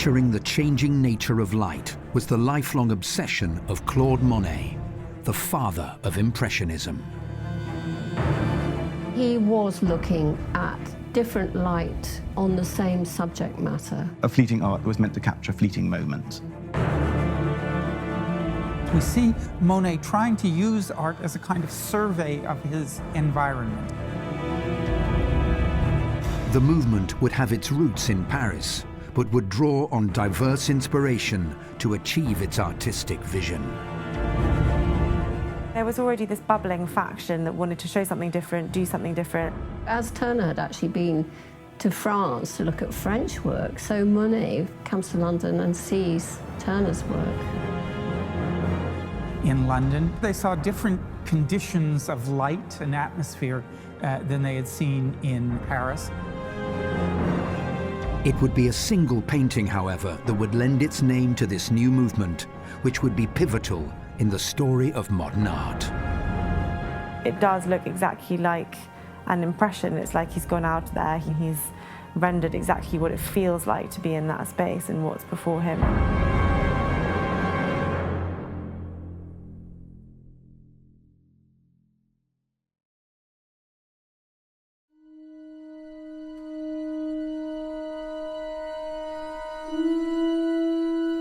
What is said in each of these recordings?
Capturing the changing nature of light was the lifelong obsession of Claude Monet, the father of Impressionism. He was looking at different light on the same subject matter. A fleeting art was meant to capture fleeting moments. We see Monet trying to use art as a kind of survey of his environment. The movement would have its roots in Paris, but would draw on diverse inspiration to achieve its artistic vision. There was already this bubbling faction that wanted to show something different, do something different. As Turner had actually been to France to look at French work, so Monet comes to London and sees Turner's work. In London, they saw different conditions of light and atmosphere than they had seen in Paris. It would be a single painting, however, that would lend its name to this new movement, which would be pivotal in the story of modern art. It does look exactly like an impression. It's like he's gone out there, he's rendered exactly what it feels like to be in that space and what's before him.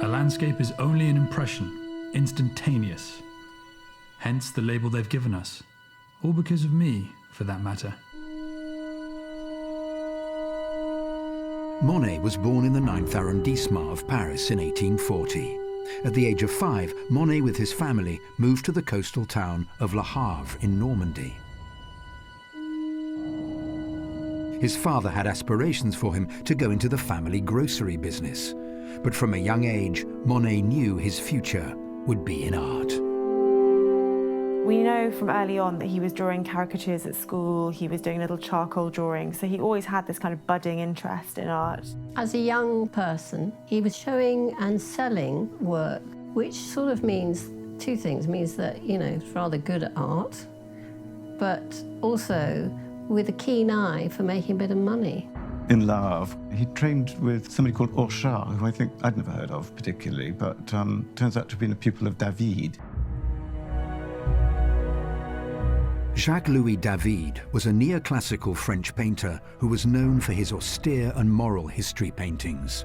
A landscape is only an impression, instantaneous. Hence the label they've given us, all because of me, for that matter. Monet was born in the 9th arrondissement of Paris in 1840. At the age of 5, Monet with his family moved to the coastal town of Le Havre in Normandy. His father had aspirations for him to go into the family grocery business, but from a young age, Monet knew his future would be in art. We know from early on that he was drawing caricatures at school, he was doing little charcoal drawings, so he always had this kind of budding interest in art. As a young person, he was showing and selling work, which sort of means two things. It means that, you know, he's rather good at art, but also with a keen eye for making a bit of money. In Le Havre, he trained with somebody called Orchard, who I think I'd never heard of particularly, but turns out to have been a pupil of David. Jacques-Louis David was a neoclassical French painter who was known for his austere and moral history paintings.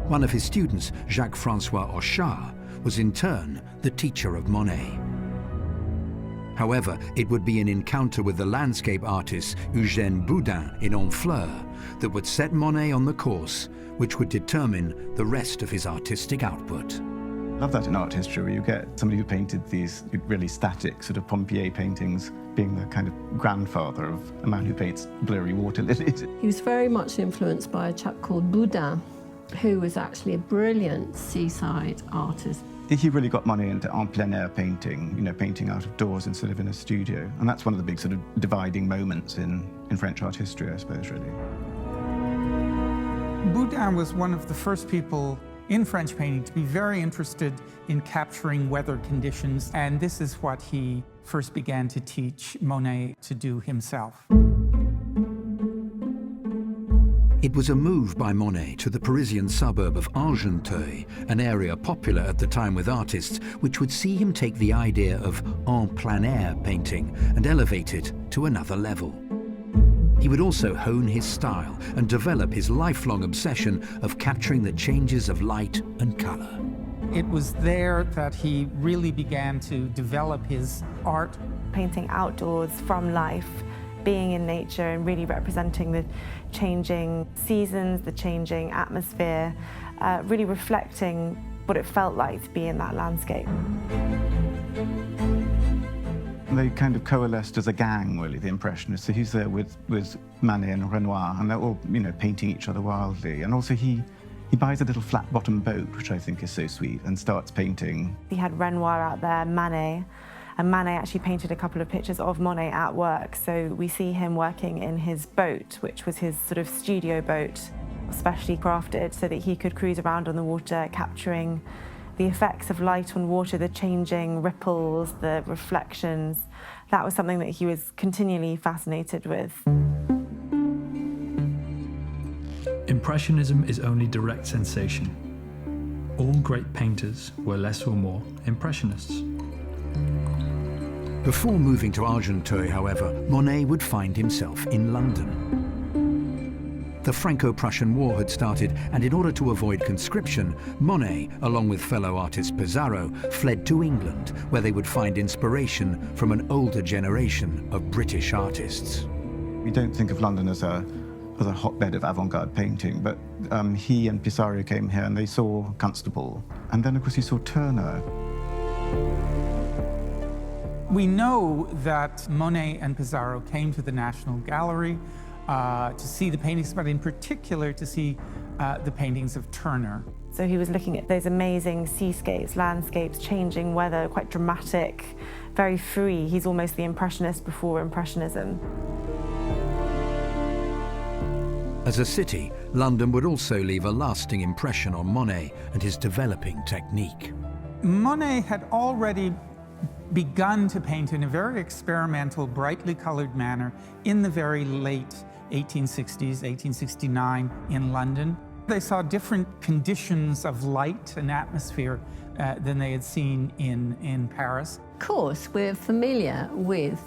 One of his students, Jacques-François Orchard, was in turn the teacher of Monet. However, it would be an encounter with the landscape artist Eugène Boudin in Honfleur that would set Monet on the course which would determine the rest of his artistic output. I love that in art history, where you get somebody who painted these really static sort of Pompier paintings being the kind of grandfather of a man who paints blurry water lilies. He was very much influenced by a chap called Boudin, who was actually a brilliant seaside artist. He really got Monet into en plein air painting, you know, painting out of doors instead of in a studio. And that's one of the big sort of dividing moments in French art history, I suppose, really. Boudin was one of the first people in French painting to be very interested in capturing weather conditions, and this is what he first began to teach Monet to do himself. It was a move by Monet to the Parisian suburb of Argenteuil, an area popular at the time with artists, which would see him take the idea of en plein air painting and elevate it to another level. He would also hone his style and develop his lifelong obsession of capturing the changes of light and color. It was there that he really began to develop his art. Painting outdoors from life, being in nature and really representing the changing seasons, the changing atmosphere, really reflecting what it felt like to be in that landscape. They kind of coalesced as a gang, really, the Impressionists. So he's there with Manet and Renoir, and they're all, you know, painting each other wildly. And also he buys a little flat-bottomed boat, which I think is so sweet, and starts painting. He had Renoir out there, Manet, and Manet actually painted a couple of pictures of Monet at work. So we see him working in his boat, which was his sort of studio boat, specially crafted so that he could cruise around on the water, capturing the effects of light on water, the changing ripples, the reflections. That was something that he was continually fascinated with. Impressionism is only direct sensation. all great painters were less or more impressionists. Before moving to Argenteuil, however, Monet would find himself in London. The Franco-Prussian War had started, and in order to avoid conscription, Monet, along with fellow artist Pissarro, fled to England, where they would find inspiration from an older generation of British artists. We don't think of London as a hotbed of avant-garde painting, but he and Pissarro came here and they saw Constable. And then, of course, he saw Turner. We know that Monet and Pissarro came to the National Gallery to see the paintings, but in particular to see the paintings of Turner. So he was looking at those amazing seascapes, landscapes, changing weather, quite dramatic, very free. He's almost the impressionist before Impressionism. As a city, London would also leave a lasting impression on Monet and his developing technique. Monet had already begun to paint in a very experimental, brightly colored manner in the very late 1860s, 1869 in London. They saw different conditions of light and atmosphere than they had seen in Paris. Of course, we're familiar with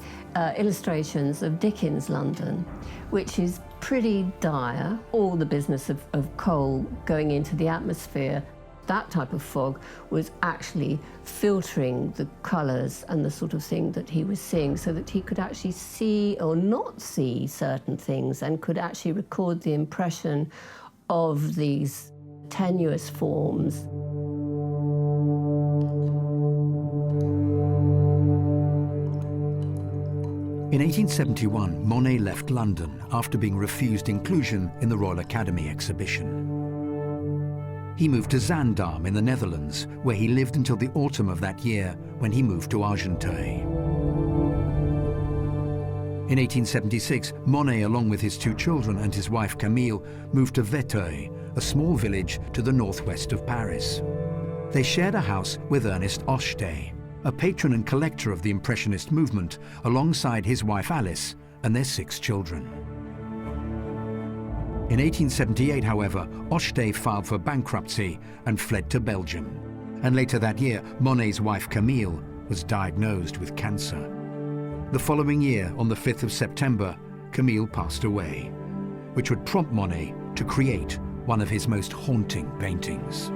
illustrations of Dickens' London, which is pretty dire. All the business of coal going into the atmosphere, that type of fog was actually filtering the colours and the sort of thing that he was seeing so that he could actually see or not see certain things and could actually record the impression of these tenuous forms. In 1871, Monet left London after being refused inclusion in the Royal Academy exhibition. He moved to Zaandam in the Netherlands, where he lived until the autumn of that year, when he moved to Argenteuil. In 1876, Monet, along with his two children and his wife Camille, moved to Vétheuil, a small village to the northwest of Paris. They shared a house with Ernest Ochtet, a patron and collector of the Impressionist movement, alongside his wife Alice and their 6 children. In 1878, however, Ochtet filed for bankruptcy and fled to Belgium. And later that year, Monet's wife Camille was diagnosed with cancer. The following year, on the 5th of September, Camille passed away, which would prompt Monet to create one of his most haunting paintings.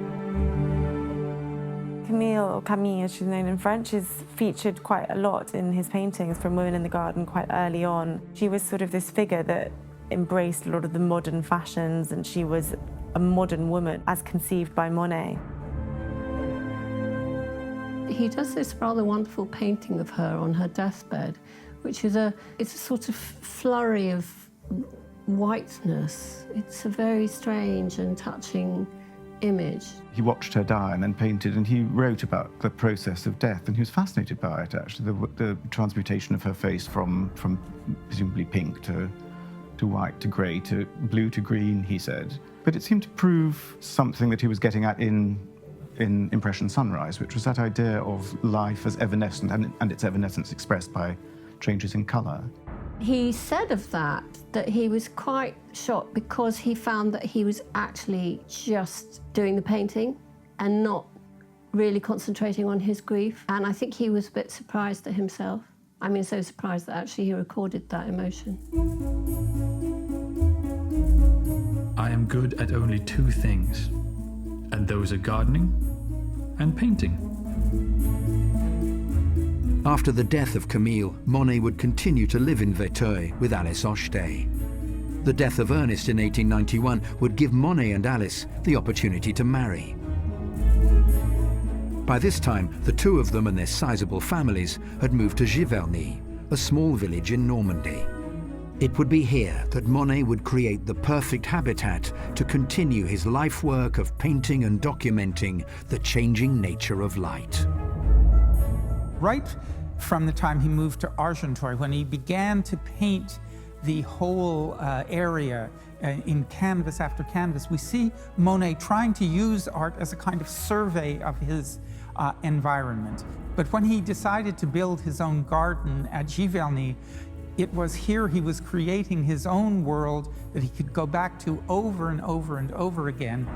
Camille, or Camille as she's known in French, is featured quite a lot in his paintings from Women in the Garden quite early on. She was sort of this figure that embraced a lot of the modern fashions, and she was a modern woman as conceived by Monet. He does this rather wonderful painting of her on her deathbed, which is it's a sort of flurry of whiteness. It's a very strange and touching image. He watched her die and then painted, and he wrote about the process of death, and he was fascinated by it, actually, the transmutation of her face from presumably pink to white to grey to blue to green, he said. But it seemed to prove something that he was getting at in Impression Sunrise, which was that idea of life as evanescent and its evanescence expressed by changes in colour. He said of that he was quite shocked because he found that he was actually just doing the painting and not really concentrating on his grief. And I think he was a bit surprised at himself. I mean, so surprised that actually he recorded that emotion. I am good at only 2 things, and those are gardening and painting. After the death of Camille, Monet would continue to live in Vétheuil with Alice Ochtet. The death of Ernest in 1891 would give Monet and Alice the opportunity to marry. By this time, the two of them and their sizable families had moved to Giverny, a small village in Normandy. It would be here that Monet would create the perfect habitat to continue his life work of painting and documenting the changing nature of light. Right from the time he moved to Argenteuil, when he began to paint the whole area in canvas after canvas, we see Monet trying to use art as a kind of survey of his environment. But when he decided to build his own garden at Giverny, it was here he was creating his own world that he could go back to over and over and over again.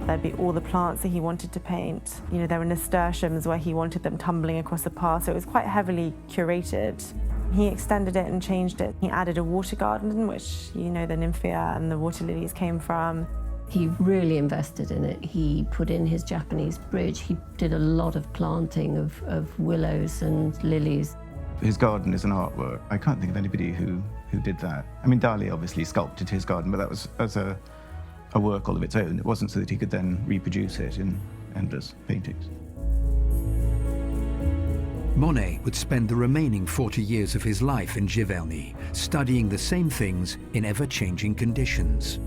There'd be all the plants that he wanted to paint. You know, there were nasturtiums where he wanted them tumbling across the path, so it was quite heavily curated. He extended it and changed it. He added a water garden, which, you know, the nymphea and the water lilies came from. He really invested in it. He put in his Japanese bridge. He did a lot of planting of willows and lilies. His garden is an artwork. I can't think of anybody who did that. I mean, Dali obviously sculpted his garden, but that was as a work all of its own. It wasn't so that he could then reproduce it in endless paintings. Monet would spend the remaining 40 years of his life in Giverny, studying the same things in ever-changing conditions.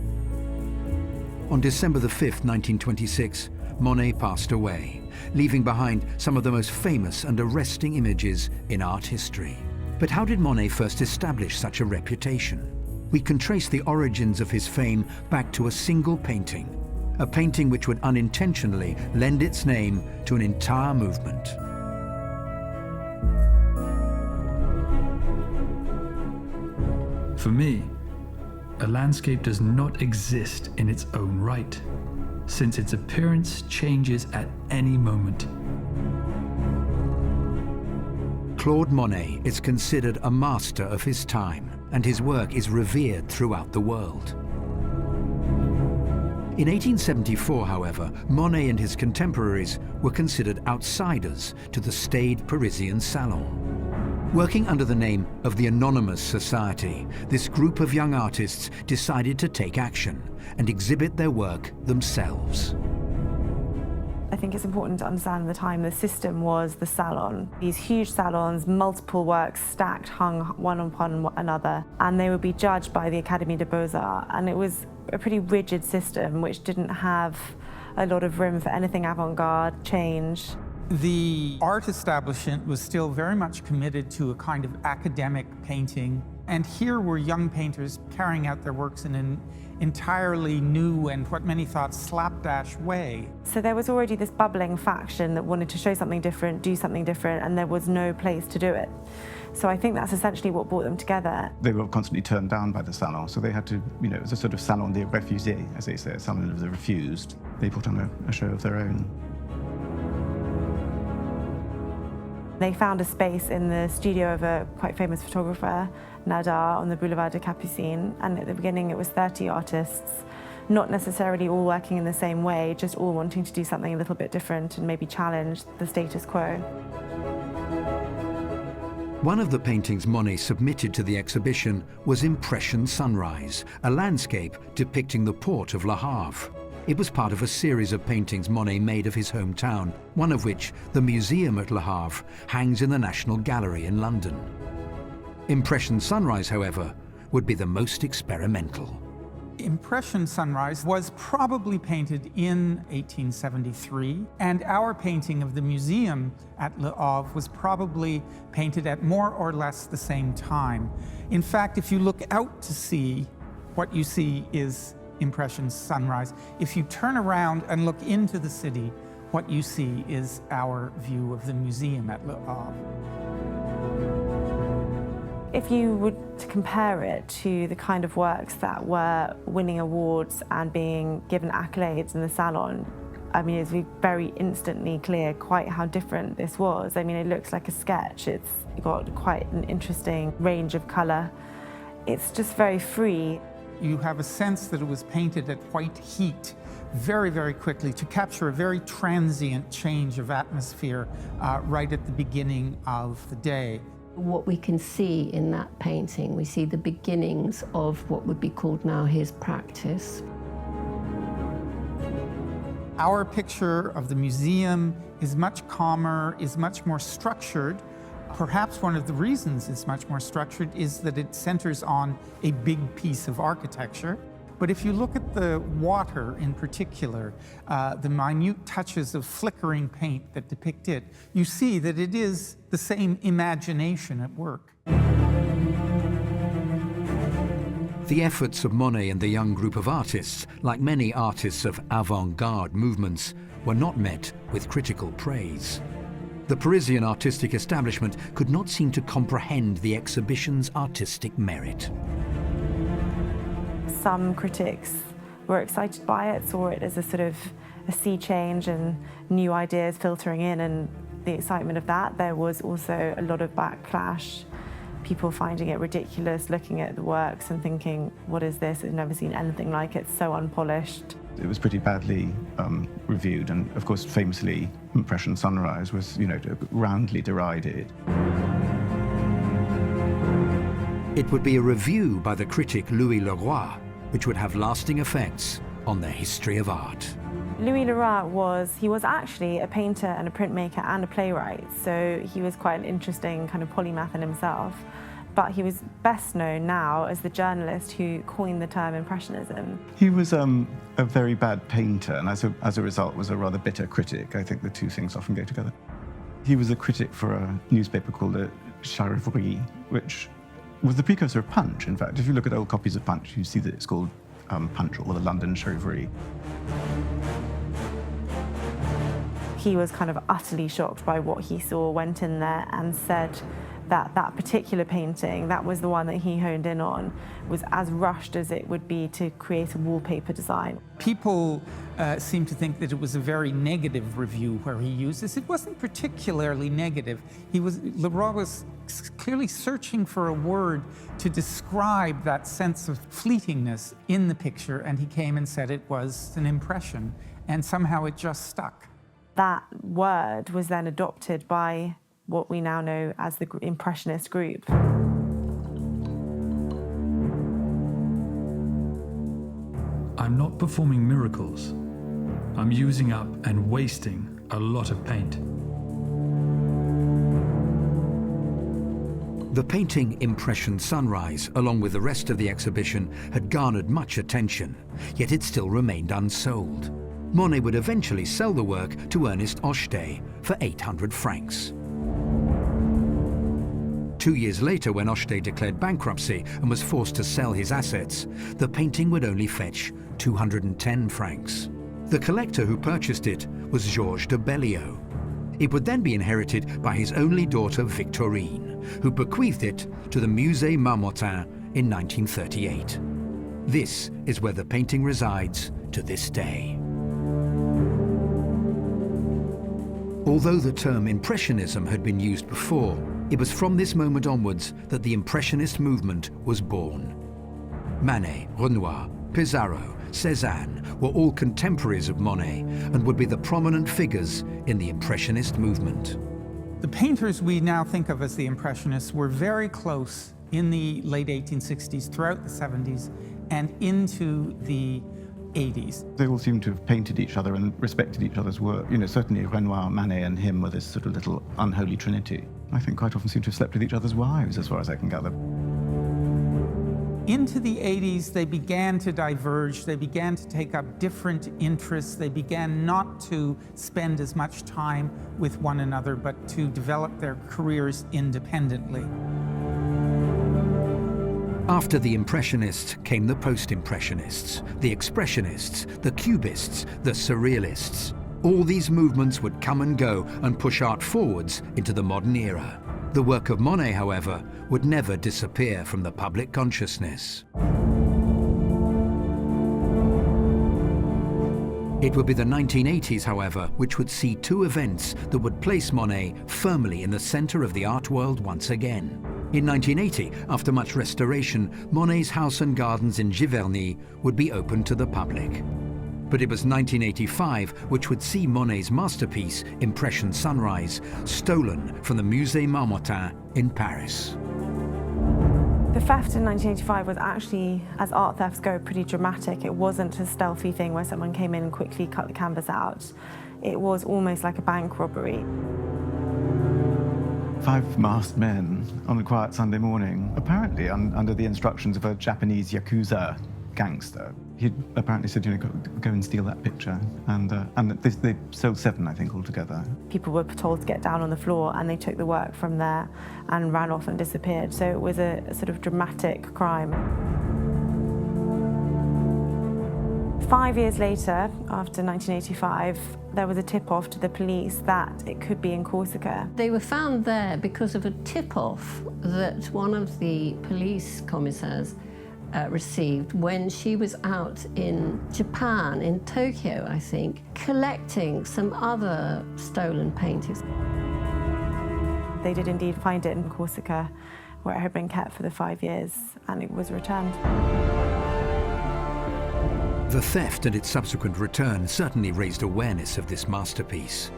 On December the 5th, 1926, Monet passed away, leaving behind some of the most famous and arresting images in art history. But how did Monet first establish such a reputation? We can trace the origins of his fame back to a single painting, a painting which would unintentionally lend its name to an entire movement. For me, a landscape does not exist in its own right, since its appearance changes at any moment. Claude Monet is considered a master of his time, and his work is revered throughout the world. In 1874, however, Monet and his contemporaries were considered outsiders to the staid Parisian salon. Working under the name of the Anonymous Society, this group of young artists decided to take action and exhibit their work themselves. I think it's important to understand at the time the system was the salon. These huge salons, multiple works stacked, hung one upon another, and they would be judged by the Académie des Beaux-Arts. And it was a pretty rigid system which didn't have a lot of room for anything avant-garde, change. The art establishment was still very much committed to a kind of academic painting, and here were young painters carrying out their works in an entirely new and what many thought slapdash way. So there was already this bubbling faction that wanted to show something different, do something different, and there was no place to do it. So I think that's essentially what brought them together. They were constantly turned down by the salon, so they had to, you know, it was a sort of salon des refusés, as they say, a salon of the refused. They put on a show of their own. They found a space in the studio of a quite famous photographer, Nadar, on the Boulevard de Capucines, and at the beginning it was 30 artists, not necessarily all working in the same way, just all wanting to do something a little bit different and maybe challenge the status quo. One of the paintings Monet submitted to the exhibition was Impression Sunrise, a landscape depicting the port of Le Havre. It was part of a series of paintings Monet made of his hometown, one of which, the museum at Le Havre, hangs in the National Gallery in London. Impression Sunrise, however, would be the most experimental. Impression Sunrise was probably painted in 1873, and our painting of the museum at Le Havre was probably painted at more or less the same time. In fact, if you look out to sea, what you see is Impression Sunrise. If you turn around and look into the city, what you see is our view of the museum at Le Havre. If you were to compare it to the kind of works that were winning awards and being given accolades in the salon, I mean, it's very instantly clear quite how different this was. I mean, it looks like a sketch. It's got quite an interesting range of colour. It's just very free. You have a sense that it was painted at white heat very, very quickly to capture a very transient change of atmosphere right at the beginning of the day. What we can see in that painting, we see the beginnings of what would be called now his practice. Our picture of the museum is much calmer, is much more structured. Perhaps one of the reasons it's much more structured is that it centers on a big piece of architecture. But if you look at the water in particular, the minute touches of flickering paint that depict it, you see that it is the same imagination at work. The efforts of Monet and the young group of artists, like many artists of avant-garde movements, were not met with critical praise. The Parisian artistic establishment could not seem to comprehend the exhibition's artistic merit. Some critics were excited by it, saw it as a sort of a sea change and new ideas filtering in, and the excitement of that. There was also a lot of backlash, people finding it ridiculous, looking at the works and thinking, what is this? I've never seen anything like it, so unpolished. It was pretty badly reviewed, and of course, famously, Impression Sunrise was, roundly derided. It would be a review by the critic Louis Leroy, which would have lasting effects on the history of art. Louis Leroy was actually a painter and a printmaker and a playwright, so he was quite an interesting kind of polymath in himself. But he was best known now as the journalist who coined the term impressionism. He was a very bad painter, and as a result was a rather bitter critic. I think the two things often go together. He was a critic for a newspaper called the Charivari, which was the precursor of Punch. In fact, if you look at old copies of Punch, you see that it's called Punch, or the London Charivari. He was kind of utterly shocked by what he saw, went in there and said that that particular painting, that was the one that he honed in on, was as rushed as it would be to create a wallpaper design. People seem to think that it was a very negative review where he used this. It wasn't particularly negative. Leroy was clearly searching for a word to describe that sense of fleetingness in the picture, and he came and said it was an impression, and somehow it just stuck. That word was then adopted by what we now know as the Impressionist group. I'm not performing miracles. I'm using up and wasting a lot of paint. The painting Impression Sunrise, along with the rest of the exhibition, had garnered much attention, yet it still remained unsold. Monet would eventually sell the work to Ernest Hocheday for 800 francs. 2 years later, when Hocheday declared bankruptcy and was forced to sell his assets, the painting would only fetch 210 francs. The collector who purchased it was Georges de Belliot. It would then be inherited by his only daughter, Victorine, who bequeathed it to the Musée Marmottin in 1938. This is where the painting resides to this day. Although the term Impressionism had been used before, it was from this moment onwards that the Impressionist movement was born. Manet, Renoir, Pissarro, Cézanne were all contemporaries of Monet and would be the prominent figures in the Impressionist movement. The painters we now think of as the Impressionists were very close in the late 1860s, throughout the 70s, and into the 80s. They all seem to have painted each other and respected each other's work. Certainly Renoir, Manet and him were this sort of little unholy trinity. I think quite often seem to have slept with each other's wives, as far as I can gather. Into the 80s, they began to diverge, they began to take up different interests, they began not to spend as much time with one another, but to develop their careers independently. After the Impressionists came the Post-Impressionists, the Expressionists, the Cubists, the Surrealists. All these movements would come and go and push art forwards into the modern era. The work of Monet, however, would never disappear from the public consciousness. It would be the 1980s, however, which would see two events that would place Monet firmly in the center of the art world once again. In 1980, after much restoration, Monet's house and gardens in Giverny would be opened to the public. But it was 1985 which would see Monet's masterpiece, Impression Sunrise, stolen from the Musée Marmottin in Paris. The theft in 1985 was actually, as art thefts go, pretty dramatic. It wasn't a stealthy thing where someone came in and quickly cut the canvas out. It was almost like a bank robbery. 5 masked men on a quiet Sunday morning, apparently under the instructions of a Japanese Yakuza gangster. He apparently said, go and steal that picture. And they sold 7, I think, altogether. People were told to get down on the floor, and they took the work from there and ran off and disappeared. So it was a sort of dramatic crime. 5 years later, after 1985, there was a tip-off to the police that it could be in Corsica. They were found there because of a tip-off that one of the police commissaires received when she was out in Japan, in Tokyo, I think, collecting some other stolen paintings. They did indeed find it in Corsica, where it had been kept for the 5 years, and it was returned. The theft and its subsequent return certainly raised awareness of this masterpiece.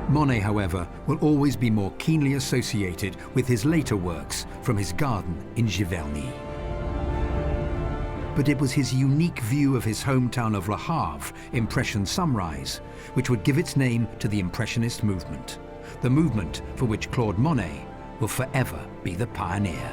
Monet, however, will always be more keenly associated with his later works from his garden in Giverny. But it was his unique view of his hometown of Le Havre, Impression Sunrise, which would give its name to the Impressionist movement, the movement for which Claude Monet will forever be the pioneer.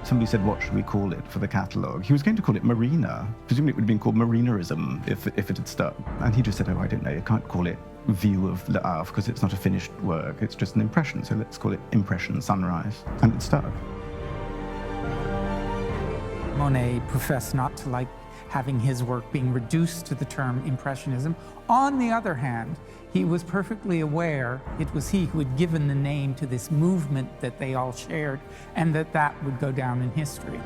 Somebody said, what should we call it for the catalogue? He was going to call it Marina. Presumably it would have been called Marinerism if it had stuck. And he just said, oh, I don't know, you can't call it View of Le Havre because it's not a finished work, it's just an impression, so let's call it Impression Sunrise. And it stuck. Monet professed not to like having his work being reduced to the term Impressionism. On the other hand, he was perfectly aware it was he who had given the name to this movement that they all shared, and that would go down in history.